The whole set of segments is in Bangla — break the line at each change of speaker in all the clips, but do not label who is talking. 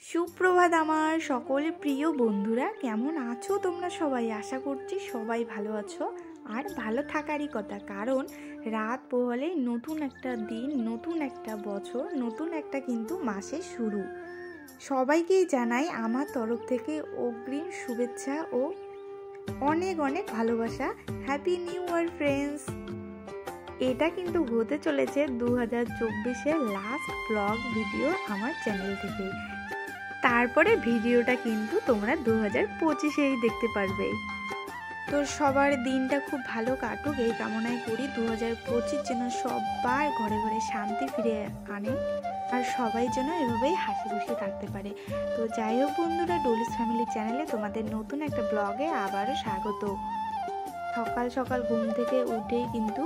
সুপ্রভাত আমার সকলে প্রিয় বন্ধুরা, কেমন আছো তোমরা সবাই? আশা করছি সবাই ভালো আছো আর ভালো থাকারই কথা, কারণ রাত পোহালে নতুন একটা দিন, নতুন একটা বছর, নতুন একটা কিন্তু মাসের শুরু। সবাইকেই জানাই আমার তরফ থেকে অগ্রিম শুভেচ্ছা ও অনেক অনেক ভালোবাসা। Happy new year friends. এটা কিন্তু হতে চলেছে 2024-এর লাস্ট ব্লগ ভিডিও আমার চ্যানেল থেকে। তারপরে ভিডিওটা কিন্তু তোমরা 2025-এই দেখতে পারবে। তো সবার দিনটা খুব ভালো কাটুক এই কামনাই করি। 2025 যেন সবার ঘরে ঘরে শান্তি ফিরে আনে আর সবাই যেন এভাবেই হাসি খুশি থাকতে পারে। তো যাই হোক বন্ধুরা, ডলিস ফ্যামিলি চ্যানেলে তোমাদের নতুন একটা ব্লগে আবারও স্বাগত। সকাল সকাল ঘুম থেকে উঠেই কিন্তু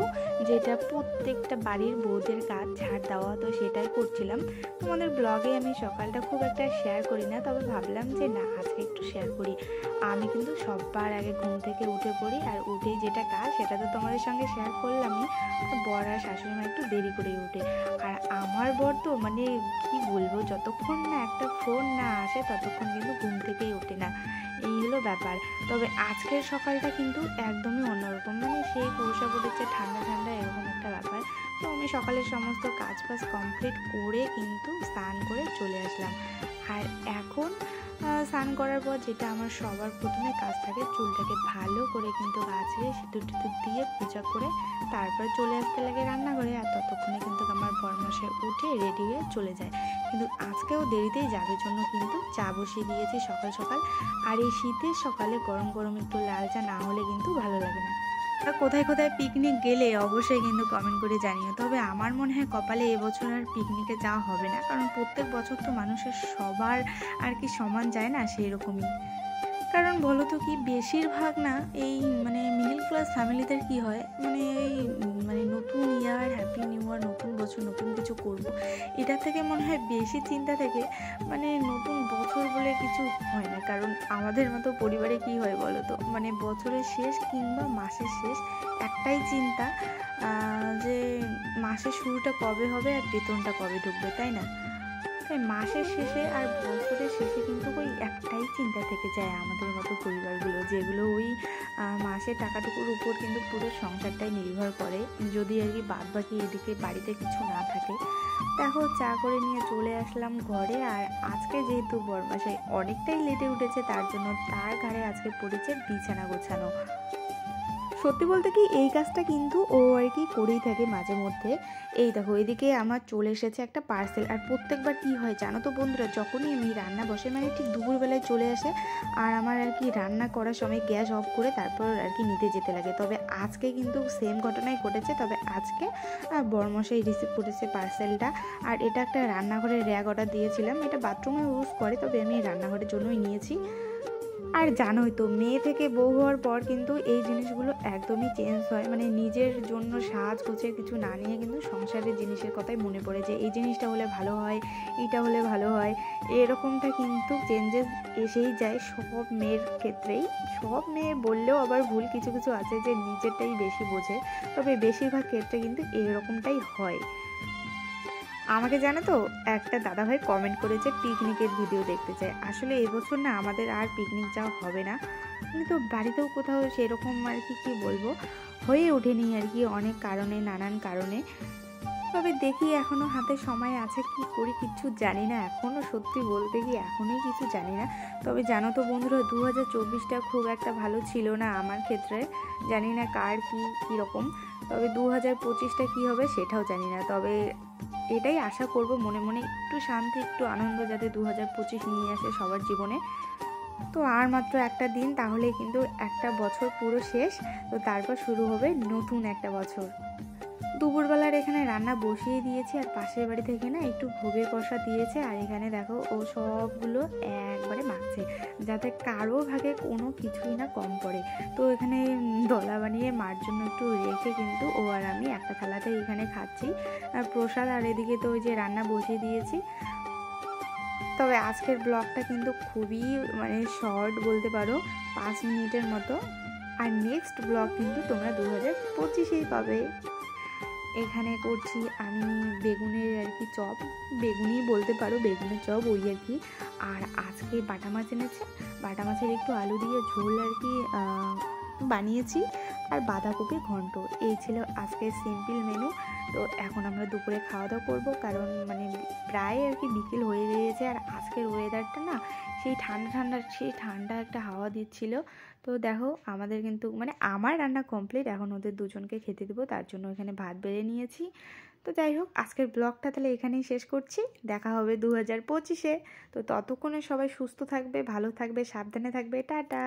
যেটা প্রত্যেকটা বাড়ির বউদের কাজ, ঝাড় দেওয়া, তো সেটাই করছিলাম। তোমাদের ব্লগে আমি সকালটা খুব একটা শেয়ার করি না, তবে ভাবলাম যে না, আজকে একটু শেয়ার করি। আমি কিন্তু সবার আগে ঘুম থেকে উঠে পড়ি, আর উঠেই যেটা কাজ সেটা তো তোমাদের সঙ্গে শেয়ার করলামই। বর আর শাশুড়ি মা একটু দেরি করে উঠে, আর আমার বর তো মানে কি বলবো, যতক্ষণ না একটা ফোন না আসে ততক্ষণ কিন্তু ঘুম থেকেই ওঠে না। এই হলো ব্যাপার। তবে আজকের সকালটা কিন্তু একদমই অন্যরকম, মানে সেই কুয়াশা পড়েছে, ঠান্ডা ঠান্ডা এরকম একটা ব্যাপার। তো আমি সকালের সমস্ত কাজ বাজ কমপ্লিট করে কিন্তু স্নান করে চলে আসলাম। আর এখন স্নান করার পর যেটা আমার সবার প্রথমে কাজ থাকে, চুলটাকে ভালো করে কিন্তু গাছে সিঁদুর টিঁদুর দিয়ে পূজা করে তারপর চলে আসতে লাগে রান্নাঘরে। আর ততক্ষণে কিন্তু আমার বরমশাই উঠে রেডি হয়ে চলে যায়। কিন্তু আজকেও দেরিতেই যাবে জন্য কিন্তু চা বসিয়ে দিয়েছি সকাল সকাল। আর এই শীতের সকালে গরম গরম একটু লাল চা না হলে কিন্তু ভালো লাগে না। কোথায় কোথায় পিকনিক গেলে অবশ্যই কিন্তু কমেন্ট করে জানিও। তবে আমার মনে হয় কপালে এবছর আর পিকনিকে যাওয়া হবে না, কারণ প্রত্যেক বছর তো মানুষের সবার আর কি সমান যায় না, সেই রকমই। কারণ বলো তো কি, বেশিরভাগ না এই মানে মিডল ক্লাস ফ্যামিলিদের কি হয়, মানে এই মানে নতুন ইয়ার, হ্যাপি নিউ ইয়ার, নতুন বছর, নতুন কিছু করব, এটা থেকে মনে হয় বেশি চিন্তা থেকে মানে নতুন বছর বলে কিছু হয় না। কারণ আমাদের মতো পরিবারে কি হয় বলো তো, মানে বছরের শেষ কিংবা মাসের শেষ একটাই চিন্তা, যে মাসের শুরুটা কবে হবে আর বেতনটা কবে ঢুকবে, তাই না? তাই মাসের শেষে আর বছরের শেষে কিন্তু ওই একটাই চিন্তা থেকে যায় আমাদের মতো পরিবারগুলো, যেগুলো ওই মাসের টাকাটুকুর উপর কিন্তু পুরো সংসারটাই নির্ভর করে, যদি আর কি বাদ বাকি এদিকে বাড়িতে কিছু না থাকে। দেখো, চা করে নিয়ে চলে আসলাম ঘরে। আর আজকে যেহেতু বরমাসাই অনেকটাই লেটে উঠেছে, তার জন্য তার ঘাড়ে আজকে পড়েছে বিছানা গোছানো। সত্যি বলতে কি, এই কাজটা কিন্তু ও আর কি করেই থাকে মাঝে মধ্যে। এই দেখো, এদিকে আমার চলে এসেছে একটা পার্সেল। আর প্রত্যেকবার কি হয় জানো তো বন্ধুরা, যখনই আমি রান্না বসে, মানে ঠিক দুপুরবেলায় চলে আসে, আর আমার আর কি রান্না করার সময় গ্যাস অফ করে তারপর আর কি নিতে যেতে লাগে। তবে আজকে কিন্তু সেম ঘটনাই ঘটেছে। তবে আজকে বরমশাই রিসিভ করেছে পার্সেলটা। আর এটা একটা রান্নাঘরের র্যাক অর্ডার দিয়েছিলাম, এটা বাথরুমে ইউজ করে, তবে আমি রান্নাঘরের জন্যই নিয়েছি। আর জানোই তো, মেয়ে থেকে বউ হওয়ার পর কিন্তু এই জিনিসগুলো একদমই চেঞ্জ হয়, মানে নিজের জন্য সাজগোজের কিছু না নিয়ে কিন্তু সংসারের জিনিসের কথাই মনে পড়ে, যে এই জিনিসটা হলে ভালো হয়, এটা হলে ভালো হয়। এরকমটা কিন্তু চেঞ্জেস এসেই যায় সব মেয়ের ক্ষেত্রেই। সব মেয়ে বললেও আবার ভুল, কিছু কিছু আছে যে নিজেরটাই বেশি বোঝে, তবে বেশিরভাগ ক্ষেত্রে কিন্তু এরকমটাই হয়। আমাকে জানো তো, একটা দাদাভাই কমেন্ট করেছে পিকনিকের ভিডিও দেখতে চায়। আসলে এবছর না আমাদের আর পিকনিক যাওয়া হবে না, মানে তো বাড়িতেও কোথাও সেরকম আর কি বলবো, হয়ে ওঠেনি আর কি, অনেক কারণে, নানান কারণে। তবে দেখি, এখনও হাতে সময় আছে, কি করি কিচ্ছু জানি না এখনও, সত্যি বলতে কি এখনোই কিছু জানি না। তবে জানো তো বন্ধুরা, 2024টা খুব একটা ভালো ছিল না আমার ক্ষেত্রে, জানি না কার কীরকম। তবে 2025টা কী হবে সেটাও জানি না। তবে এটাই আশা করব মনে মনে, একটু শান্তি, একটু আনন্দ যাতে 2025 নিয়ে আসে সবার জীবনে। তো আর মাত্র একটা দিন, তাহলে কিন্তু একটা বছর পুরো শেষ। তো তারপর শুরু হবে নতুন একটা বছর। দুপুরবেলার এখানে রান্না বসিয়ে দিয়েছি, আর পাশের বাড়ি থেকে না একটু ভোগের কষা দিয়েছে। আর এখানে দেখো, ও সবগুলো একবারে মাখছে, যাতে কারো ভাগে কোনো কিছুই না কম পড়ে। তো এখানে দলা বানিয়ে মার জন্য একটু রেখে কিন্তু ও আর আমি একটা থালাতে এখানে খাচ্ছি আর প্রসাদ। আর এদিকে তো ওই যে রান্না বসিয়ে দিয়েছি। তবে আজকের ব্লগটা কিন্তু খুবই মানে শর্ট বলতে পারো, 5 মিনিটের মতো। আর নেক্সট ব্লগ কিন্তু তোমরা 2025-এই পাবে। এখানে করছি আমি বেগুনের আর কি চপ, বেগুনই বলতে পারো, বেগুনের চপ ওই আর কি। আর আজকে বাটা মাছ এনেছে, বাটা মাছের একটু আলু দিয়ে ঝোল আর কি বানিয়েছি, আর বাঁধাকপি ঘন্ট। এই ছিল আজকের সিম্পল মেনু। তো এখন আমরা দুপুরে খাওয়া দাওয়া করবো, কারণ মানে প্রায় আর কি বিকেল হয়ে গিয়েছে। আর আজকের ওয়েদারটা না সেই ঠান্ডা একটা হাওয়া দিচ্ছিল। তো দেখো আমাদের কিন্তু মানে আমার রান্না কমপ্লিট, এখন ওদের দুজনকে খেতে দেবো, তার জন্য এখানে ভাত বেড়ে নিয়েছি। তো যাই হোক, আজকের ব্লগটা তাহলে এখানেই শেষ করছি। দেখা হবে 2025-এ। তো ততক্ষণে সবাই সুস্থ থাকবে, ভালো থাকবে, সাবধানে থাকবে। টাটা।